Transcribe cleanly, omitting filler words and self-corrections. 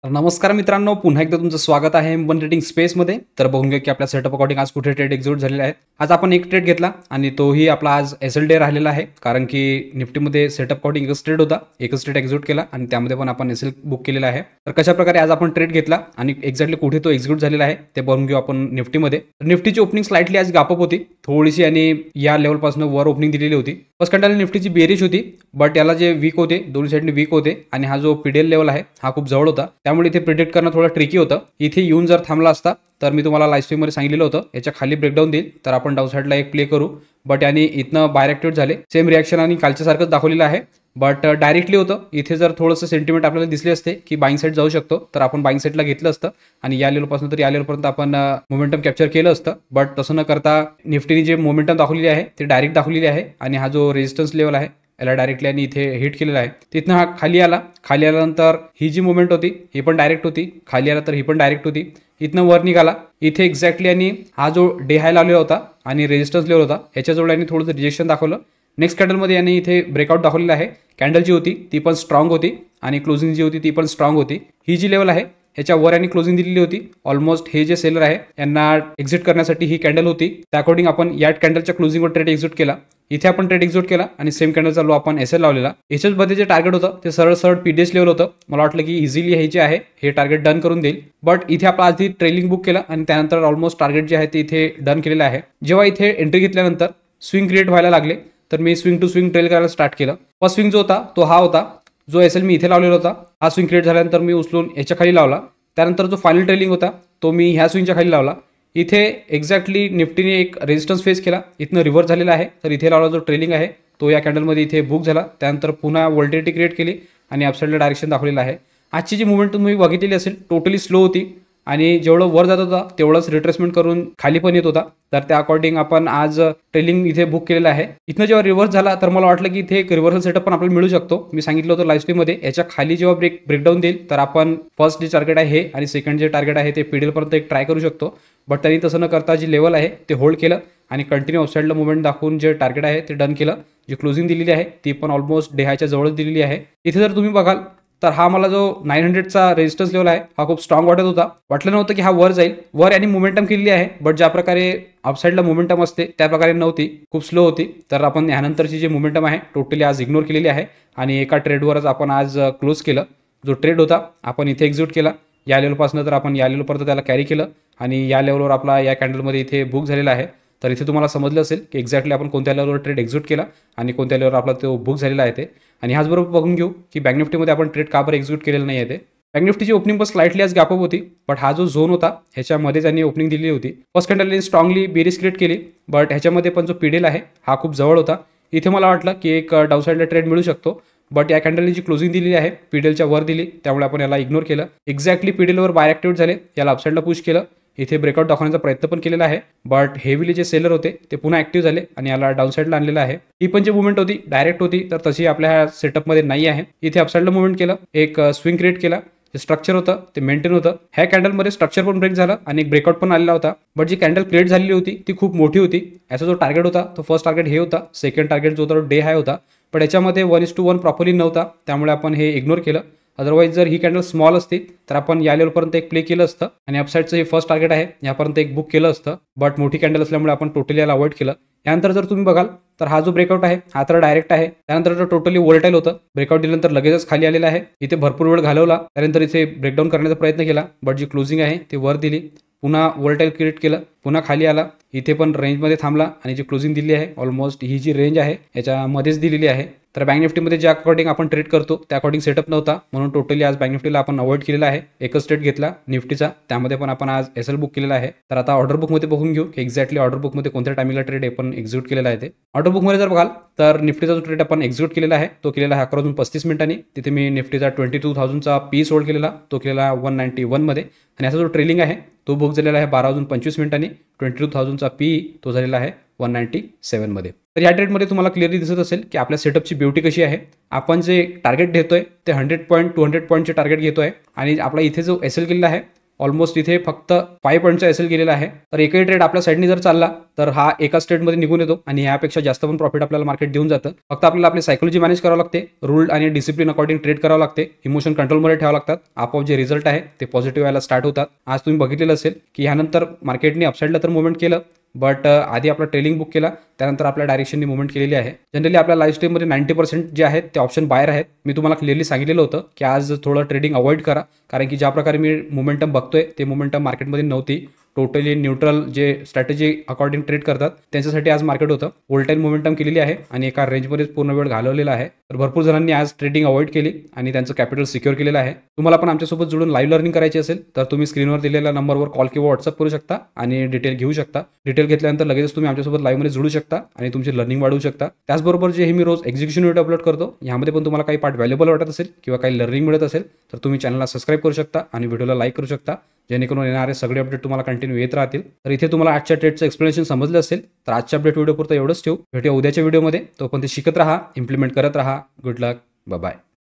तर नमस्कार मित्रांनो, पुन्हा एकदा तुमचं स्वागत आहे M1 ट्रेडिंग स्पेसमध्ये. तर बघून घ्या की आपल्या सेटअप अकॉर्डिंग आज कुठे ट्रेड एक्झिक्यूट झालेले आहेत. आज आपण एक ट्रेड घेतला आणि तोही आपला आज एसएल डे राहिलेला आहे, कारण की निफ्टीमध्ये सेटअप अकॉर्डिंग एकच ट्रेड होता, एकच ट्रेड एक्झिक्यूट केला आणि त्यामध्ये पण आपण एसएल बुक केलेला आहे. तर कशा प्रकारे आज आपण ट्रेड घेतला आणि एक्झॅक्टली कुठे तो एक्झिक्यूट झालेला आहे ते बघून घेऊ आपण निफ्टीमध्ये. निफ्टीची ओपनिंग स्लाइटली आज गापअप होती थोडीशी आणि या लेवलपासून वर ओपनिंग दिलेली होती. फर्स्ट कॅन्डल निफ्टीची बेरिश होती, बट याला जे वीक होते दोन्ही साईडने वीक होते आणि हा जो पीडीएल लेवल आहे हा खूप जवळ होता, त्यामुळे इथे प्रिडिक्ट करणं थोडं ट्रिकी होतं. इथे येऊन जर थांबला असता तर मी तुम्हाला लाईव्ह स्ट्रीममध्ये सांगितलेलं होतं याच्या खाली ब्रेकडाऊन देईल तर आपण डाऊन साईडला एक प्ले करू, बट यांनी इथनं बाहेर ॲक्टिव्हेट झाले. सेम रिॲक्शन आणि कालच्यासारखंच दाखवलेलं आहे, बट डायरेक्टली होतं. इथे जर थोडंसं सेंटिमेंट आपल्याला दिसले असते की बाईंग साईड जाऊ शकतो तर आपण बाईंग साईडला घेतलं असतं आणि या लेवलपासून तर या लेवलपर्यंत आपण मोमेंटम कॅप्चर केलं असतं. बट तसं न करता निफ्टीने जे मोमेंटम दाखवलेली आहे ते डायरेक्ट दाखवलेली आहे आणि हा जो रेजिस्टन्स लेवल आहे याला डायरेक्टली आणि इथे हिट केलेला आहे. तिथनं हा खाली आला, खाली आल्यानंतर ही जी मुवमेंट होती ही पण डायरेक्ट होती, खाली आला तर ही पण डायरेक्ट होती. इथनं वर निघाला इथे एक्झॅक्टली आणि हा जो डे हाय लावलेला होता आणि रेजिस्टन्स लेवल होता ह्याच्याजवळ यांनी थोडंसं रिजेक्शन दाखवलं. नेक्स्ट कॅन्डलमध्ये यांनी इथे ब्रेकआउट दाखवलेला आहे. कॅन्डल जी होती ती पण स्ट्रॉंग होती आणि क्लोजिंग जी होती ती पण स्ट्रॉंग होती. ही जी लेवल आहे ह्याच्यावर यांनी क्लोजिंग दिलेली होती. ऑलमोस्ट हे जे सेलर आहे यांना एक्झिट करण्यासाठी ही कॅन्डल होती, त्या अकॉर्डिंग आपण या कॅन्डलच्या क्लोजिंगवर ट्रेड एक्झिक्यूट केला. इथे आपण ट्रेड एक्झिक्यूट केला आणि सेम कॅन्डलचा लो आपण एसएल लावलेला. याच्यामध्ये जे टार्गेट होतं ते सरळ सरळ पीडीएस लेवल होतं. मला वाटलं की इझिली हे जे आहे हे टार्गेट डन करून देईल, बट इथे आपण आधी ट्रेलिंग बुक केलं आणि त्यानंतर ऑलमोस्ट टार्गेट जे आहे ते इथे डन केलेलं आहे. जेव्हा इथे एंट्री घेतल्यानंतर स्विंग क्रिएट व्हायला लागले तर मी स्विंग टू स्विंग ट्रेल करायला स्टार्ट केलं. फर्स्ट स्विंग जो होता तो हा होता, जो एसएल मी इथे लावलेला होता. हा स्विंग क्रिएट झाल्यानंतर मी उचलून याच्या खाली लावला. त्यानंतर जो फायनल ट्रेलिंग होता तो मी ह्या स्विंगच्या खाली लावला. इथे एक्झॅक्टली निफ्टीने एक रेजिस्टन्स फेस केला, इथनं रिव्हर्स झालेला आहे. तर इथे लावला जो ट्रेलिंग आहे तो या कॅन्डलमध्ये इथे बुक झाला. त्यानंतर पुन्हा व्होल्टिलिटी क्रिएट केली आणि अपसाईडला डायरेक्शन दाखवलेलं आहे. आजची जी मुवमेंट तुम्ही बघितलेली असेल टोटली स्लो होती आणि जेवढं वर जात होता तेवढंच रिट्रेसमेंट करून खाली पण येत होता. तर त्या अकॉर्डिंग आपण आज ट्रेलिंग इथे बुक केलेलं आहे. इथनं जेव्हा रिव्हर्स झाला तर मला वाटलं की इथे एक रिव्हर्सल सेटअप पण आपल्याला मिळू शकतो. मी सांगितलं होतं लाईव्ह स्ट्रीममध्ये याच्या खाली जेव्हा ब्रेकडाऊन देईल तर आपण फर्स्ट जे टार्गेट आहे हे आणि सेकंड जे टार्गेट आहे ते पीडीएल पर्यंत एक ट्राय करू शकतो. बट त्यांनी तसं न करता जे लेवल आहे ते होल्ड केलं आणि कंटिन्यू अपसाईडला मुवमेंट दाखवून जे टार्गेट आहे ते डन केलं. जी क्लोजिंग दिलेली आहे ती पण ऑलमोस्ट डेहायच्या जवळच दिलेली आहे. इथे जर तुम्ही बघाल तर हा मला जो 900चा रेजिस्टन्स लेवल आहे हा खूप स्ट्रॉंग वाटत होता. वाटलं नव्हतं की हा वर जाईल. वर आणि मोमेंटम केलेली आहे, बट ज्या प्रकारे अपसाईडला मोमेंटम असते त्या प्रकारे नव्हती, खूप स्लो होती. तर आपण ह्यानंतरची जी मोमेंटम आहे टोटली आज इग्नोर केलेली आहे आणि एका ट्रेडवरच आपण आज क्लोज केलं. जो ट्रेड होता आपण इथे एक्झिक्यूट केला. या लेवलपासून तर आपण या लेवलपर्यंत त्याला कॅरी केलं आणि या लेवलवर आपला या कॅन्डलमध्ये इथे बुक झालेला आहे. तर इथे तुम्हाला समजलं असेल की एक्झॅक्टली आपण कोणत्या लेवलवर ट्रेड एक्झिक्यूट केला आणि कोणत्या लेवलवर आपला तो बुक झालेला आहे ते. आणि ह्याचबरोबर बघून घेऊ की बँक निफ्टीमध्ये आपण ट्रेड का बरं एक्झिक्यूट केलेलं नाही आहे ते. बँक निफ्टीची ओपनिंग पण स्लाइटली आज गॅपअप होती, बट हा जो झोन होता ह्याच्यामध्ये त्यांनी ओपनिंग दिली होती. फर्स्ट कॅन्डलने स्ट्रॉंगली बेरिस क्रिएट केली, बट ह्याच्यामध्ये पण जो पीडीएल आहे हा खूप जवळ होता. इथे मला वाटलं की एक डाऊनसाईडला ट्रेड मिळू शकतो, बट या कॅन्डलने जी क्लोजिंग दिलेली आहे पीडीएलच्या वर दिली, त्यामुळे आपण याला इग्नोर केलं. एक्झॅक्टली पीडीएलवर बाय ॲक्टिव्हेट झाले, याला अपसाईडला पुश केलं. इथे ब्रेकआउट दाखवण्याचा प्रयत्न पण केलेला आहे, बट हेवीली जे सेलर होते ते पुन्हा ॲक्टिव्ह झाले आणि याला डाऊनसाईडला आणलेलं आहे. ही पण जी मुवमेंट होती डायरेक्ट होती, तर तशी आपल्या ह्या सेटअपमध्ये नाही आहे. इथे अपसाईडला मुवमेंट केलं, एक स्विंग क्रिएट केला. जे स्ट्रक्चर होतं ते मेंटेन होतं. ह्या कॅन्डलमध्ये स्ट्रक्चर पण ब्रेक झालं आणि एक ब्रेकआउट पण आलेला होता, बट जी कॅन्डल क्रिएट झालेली होती ती खूप मोठी होती. याचा जो टार्गेट होता तो फर्स्ट टार्गेट हे होता, सेकंड टार्गेट जो होता डे हाय होता, पण याच्यामध्ये 1:1 प्रॉपरली नव्हता, त्यामुळे आपण हे इग्नोर केलं. अदरवाईज जर ही कॅन्डल स्मॉल असती तर आपण या लेवलपर्यंत एक प्ले केलं असतं आणि अपसाईडचं हे फर्स्ट टार्गेट आहे यापर्यंत एक बुक केलं असतं, बट मोठी कॅन्डल असल्यामुळे आपण टोटली याला अवॉइड केलं. यानंतर जर तुम्ही बघाल तर हा जो ब्रेकआउट आहे हा तर डायरेक्ट आहे. त्यानंतर जो टोटली वोल्टाईल होतं, ब्रेकआउट दिल्यानंतर लगेचच खाली आलेला आहे. इथे भरपूर वेळ घालवला, त्यानंतर इथे ब्रेकडाऊन करण्याचा प्रयत्न केला, बट जी क्लोजिंग आहे ती वर दिली. पुन्हा वोल्टाईल क्रिएट केलं, पुन्हा खाली आला, इथे पण रेंजमध्ये थांबला आणि जी क्लोजिंग दिली आहे ऑलमोस्ट ही जी रेंज आहे याच्यामध्येच दिलेली आहे. तर बँक निफ्टीमध्ये ज्या अकॉर्डिंग आपण ट्रेड करतो त्या अकॉर्डिंग सेटअप नव्हता, म्हणून टोटली आज बँक निफ्टीला आपण अवॉइड केलेला आहे. एकच ट्रेड घेतला निफ्टीचा, त्यामध्ये पण आपण आज एसएल बुक केलेला आहे. तर आता ऑर्डर बुकमध्ये बघून घेऊ की एक्झॅक्टली ऑर्डर बुकमध्ये कोणत्या टायमिंगला ट्रेड आपण एक्झिक्यूट केलेला आहे ते. ऑर्डर बुकमध्ये जर बघाल तर निफ्टीचा जो ट्रेड आपण एक्झिक्यूट केलेला आहे तो केलेला आहे 11:35 मिनिटांनी. तिथे मी निफ्टीचा 22,000चा पी सोल्ड केलेला, तो केलेला 191 मध्ये आणि याचा जो ट्रेलिंग आहे तो बुक झालेला आहे 12:25 मिनिटांनी. 22,000चा पी तो झालेला आहे 197 मध्ये. तर या ट्रेडमध्ये तुम्हाला क्लिअरली दिसत असेल की आपल्या सेटअपची ब्युटी कशी आहे. आपण जे टार्गेट घेतोय ते 100 पॉईंट 200 पॉईंटचे टार्गेट घेतोय आणि आपला इथे जो एसएल केलेला आहे ऑलमोस्ट इथे फक्त 5 पॉईंटचा एसएल गेलेला आहे. तर एकही ट्रेड आपल्या साईडनी जर चालला तर हा एकाच ट्रेडमध्ये निघून येतो आणि यापेक्षा जास्त पण प्रॉफिट आपल्याला मार्केट देऊन जातं. फक्त आपल्याला आपली सायकोलॉजी मॅनेज करावं लागते, रूल आणि डिसिप्लिन अकॉर्डिंग ट्रेड करावं लागते, इमोशन कंट्रोलमध्ये ठेवावं लागतात. आपोआप जे रिझल्ट आहे ते पॉझिटिव्ह यायला स्टार्ट होतात. आज तुम्ही बघितलेलं असेल की ह्यानंतर मार्केटने अपसाईडला तर मुवमेंट केलं, बट आधी आपला ट्रेलिंग बुक केला, त्यानंतर आपल्या डायरेक्शननी मुवमेंट केलेली आहे. जनरली आपल्या लाईफ स्टाईलमध्ये 90% जे आहेत ते ऑप्शन बाहेर आहेत. मी तुम्हाला क्लिअरली सांगितलेलं होतं की आज थोडं ट्रेडिंग अवॉइड करा, कारण की ज्या प्रकारे मी मोमेंटम बघतोय ते मोमेंटम मार्केटमध्ये नव्हती. टोटली न्यूट्रल जे स्ट्रॅटेजी अकॉर्डिंग ट्रेड करतात त्यांच्यासाठी आज मार्केट होतं. वोल्टाईल मोमेंटम केलेली आहे आणि एका रेंजमध्ये पूर्ण वेळ घालवलेला आहे. तर भरपूर जणांनी आज ट्रेडिंग अवॉइड केली आणि त्यांचं कॅपिटल सिक्युअर केलेलं आहे. तुम्हाला पण आमच्यासोबत जोडून लाईव्ह लर्निंग करायची असेल तर तुम्ही स्क्रीनवर दिलेल्या नंबरवर कॉल किंवा व्हॉट्सअप करू शकता आणि डिटेल घेऊ शकता. डिटेल घेतल्यानंतर लगेच तुम्ही आमच्यासोबत लाईव्हमध्ये जोडू शकता आणि तुमची लर्निंग वाढवू शकता. त्याचबरोबर जे मी रोज एक्झिक्युशन व्हिडिओ अपलोड करतो यामध्ये पण तुम्हाला काही पार्ट व्हॅल्युएबल वाटत असेल किंवा काही लर्निंग मिळत असेल तर तुम्ही चॅनलला सबस्क्राईब करू शकता आणि व्हिडिओला लाईक करू शकता, जेणेकरून येणारे सगळे अपडेट तुम्हाला कंटिन्यू येत राहतील. तर इथे तुम्हाला आजच्या ट्रेडचं एक्सप्लेनेशन समजलं असेल तर आजच्या अपडेट व्हिडिओ पुरतं एवढंच ठेवू. भेटूया उद्याच्या व्हिडिओमध्ये. तोपर्यंत शिकत राहा, इम्प्लिमेंट करत राहा. गुड लक, बाय.